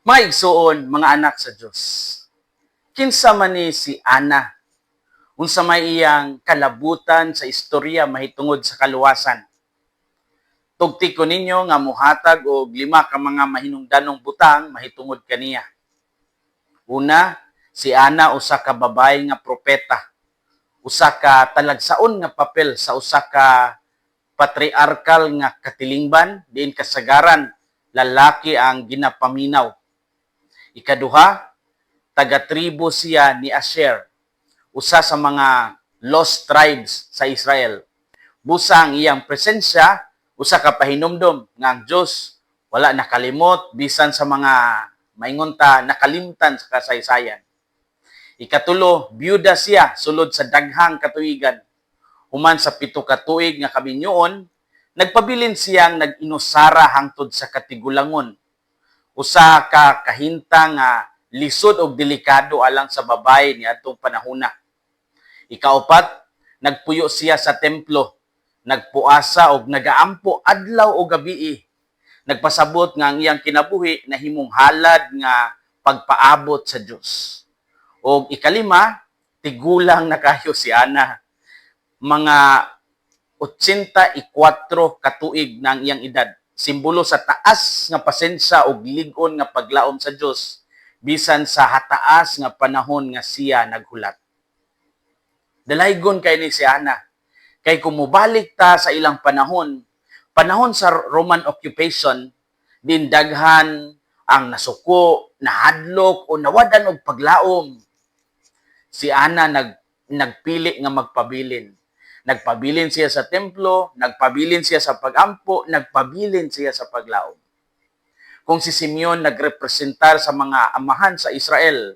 Maigsuon, mga anak sa Dios. Kinsa man ni si Ana, unsa may iyang kalabutan sa istorya mahitungod sa kaluwasan. Tugti ko ninyo nga muhatag og 5 ka mga mahinungdanong butang mahitungod kaniya. Una, si Ana usa ka babae nga propeta. Usa ka talagsaon nga papel sa usa ka patriarkal nga katilingban diin kasagaran lalaki ang ginapaminaw. Ikaduha, taga-tribo siya ni Asher, usa sa mga lost tribes sa Israel. Busa ang iyang presensya, usa ka pahinumdom nga ang Dios wala nakalimot bisan sa mga maingon ta nakalimtan sa kasaysayan. Ikatulo, byuda siya sulod sa daghang katuigan. Human sa 7 ka tuig nga kaminyoon, nagpabilin siyang nag-inusara hangtod sa katigulangon. Usa ka kahinta nga lisod og delikado alang sa babae niadtong panahona. Ikaapat, nagpuyo siya sa templo, nagpuasa og nagaampo adlaw o gabii. Nagpasabot nga ang iyang kinabuhi nahimong halad nga pagpaabot sa Dios. Og ikalima, tigulang na kayo si Ana. Mga 84 katuig na ang iyang edad. Simbolo sa taas nga pasensya o lig-on nga paglaom sa Dios bisan sa hataas nga panahon nga siya naghulat. Dalaygon kay ni si Ana. Kay kung mubalik ta sa ilang panahon sa Roman occupation, din daghan ang nasuko, nahadlok o nawadan og paglaom. Si Ana nagpili nga magpabilin. Nagpabilin siya sa templo, nagpabilin siya sa pagampo, nagpabilin siya sa paglaom. Kung si Simeon nagrepresentar sa mga amahan sa Israel,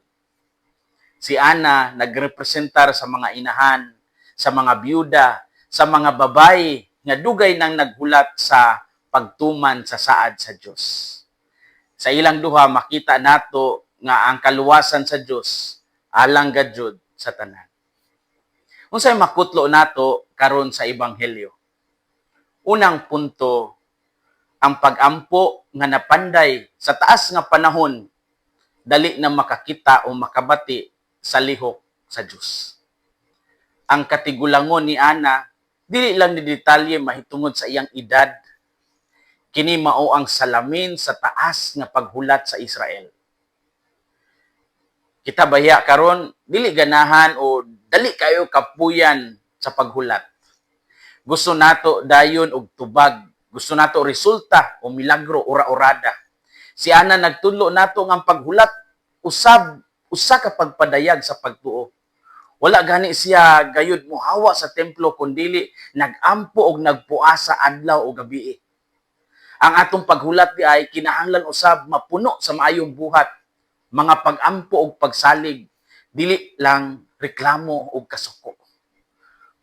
si Ana nagrepresentar sa mga inahan, sa mga byuda, sa mga babae nga dugay nang naghulat sa pagtuman sa saad sa Dios. Sa ilang duha makita nato nga ang kaluwasan sa Dios alang gayud sa tanan. Unsay makutlo nato karon sa ebanghelyo? Unang punto, ang pagampo nga napanday sa taas nga panahon dali na makakita o makabati sa lihok sa Dios. Ang katigulangon ni Ana dili lang ni detalye mahitungod sa iyang edad. Kini mao ang salamin sa taas nga paghulat sa Israel. Kita bahiya karon dili ganahan o dali kayo kapuyan sa paghulat. Gusto nato dayon og tubag, gusto nato resulta o milagro ora-orada. Si Ana nagtudlo nato nga paghulat usa ka pagpadayag sa pagtuo. Wala gani siya gayud mohawa sa templo kundili nagampo og nagpuasa adlaw o gabii. Ang atong paghulat di ay kinahanglan usab mapuno sa maayong buhat, mga pagampo og pagsalig, dili lang reklamo og kasuko.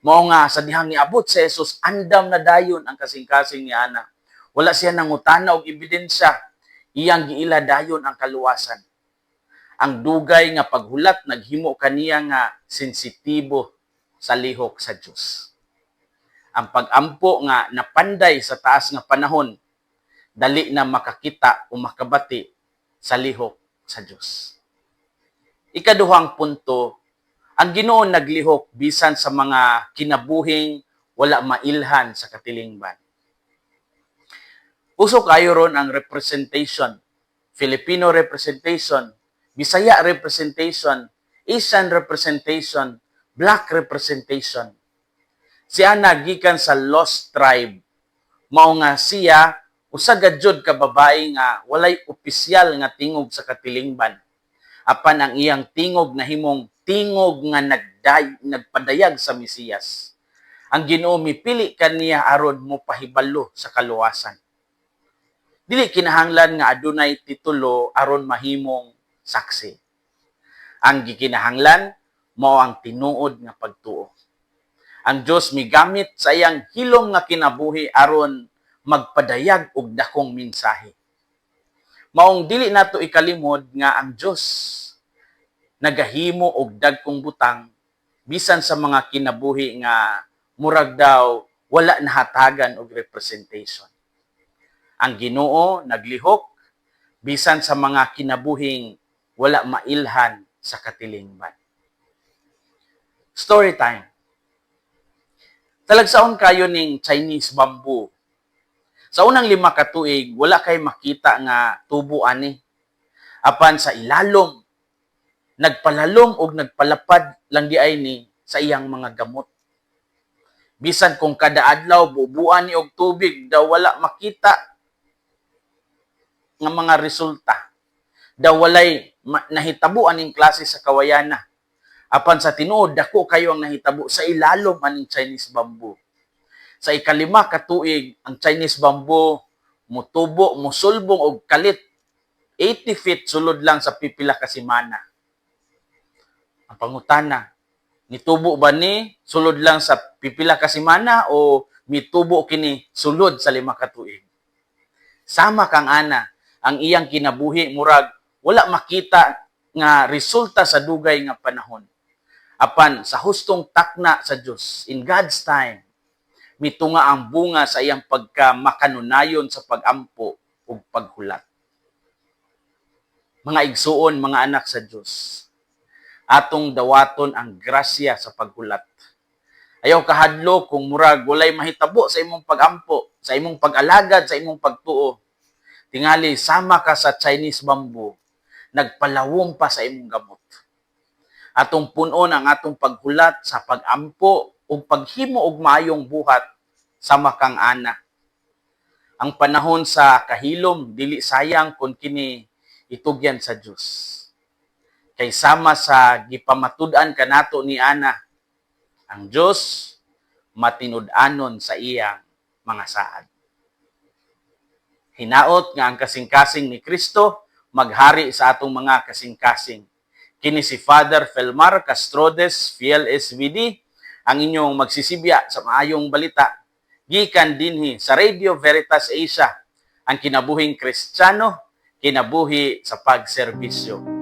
Mao nga sa dihang niabot si Jesus, andam na dayon ang kasing-kasing ni Ana. Wala siya nangutana og ebidensya, iyang giila dayon ang kaluwasan. Ang dugay nga paghulat naghimo kaniya nga sensitibo sa lihok sa Dios. Ang pagampo nga napanday sa taas nga panahon dali na makakita o makabati sa lihok sa Dios. Ikaduhang punto, ang Ginoo naglihok bisan sa mga kinabuhing wala mailhan sa katilingban. Uso kayo ron ang representation, Filipino representation, Bisaya representation, Asian representation, Black representation. Siya nagikan sa lost tribe. Mao nga siya usa gayud ka babae nga walay opisyal nga tingog sa katilingban. Apan ang iyang tingog nahimong tingog nga nagpadayag sa Mesiyas. Ang Ginoo mipili kaniya aron mopahibalo sa kaluwasan. Dili kinahanglan nga adunay titulo aron mahimong saksi. Ang gikinahanglan mao ang tinuod nga pagtuo. Ang Dios migamit sa iyang hilom nga kinabuhi aron magpadayag og dakong mensahe. Maong dili nato ikalimod nga ang Dios nagahimo og dagkong butang bisan sa mga kinabuhi nga murag daw wala nahatagan og representation. Ang Ginoo naglihok bisan sa mga kinabuhing wala mailhan sa katilingban. Story time. Talagsaon kayo ning Chinese bamboo. Sa unang 5 ka tuig, wala kay makita nga tubo ani. Apan sa ilalom, nagpalalom og nagpalapad lang di ay ni sa iyang mga gamot. Bisan kung kada adlaw bubuan ni og tubig, daw wala makita nga mga resulta. Daw walay nahitabo aning klase sa kawayana. Apan sa tinuod, dako kayo ang nahitabo sa ilalom aning Chinese bamboo. Sa ika-5 ka tuig, ang Chinese bamboo mutubo, musulbong og kalit 80 feet sulod lang sa pipila ka semana. Ang pangutana, nitubo ba ni sulod lang sa pipila ka semana o mitubo kini sulod sa 5 ka tuig? Sama kang ana, ang iyang kinabuhi murag wala makita nga resulta sa dugay nga panahon. Apan sa hustong takna sa Dios, in God's time, mitunga ang bunga sa iyang pagkamakanunayon sa pagampo ug paghulat. Mga igsuon, mga anak sa Dios, atong dawaton ang grasya sa paghulat. Ayaw kahadlo kung murag walay mahitabo sa imong pagampo, sa imong pag-alagad, sa imong pagtuo. Tingali sama ka sa Chinese bamboo, nagpalawom pa sa imong gamot. Atong punon ang atong paghulat sa pagampo ug paghimo og maayong buhat sama kang ana. Ang panahon sa kahilom dili sayang kun kini itugyan sa Dios. Kay sama sa gipamatud-an kanato ni ana, ang Dios matinud-anon sa iyang mga saad. Hinaot nga ang kasing-kasing ni Kristo maghari sa atong mga kasing-kasing. Kini si Father Felmar Castrodes, Fiel SVD, ang inyong magsisibya sa maayong balita. Gikan dinhi sa Radio Veritas Asia, ang kinabuhing Kristiyano, kinabuhi sa pagserbisyo.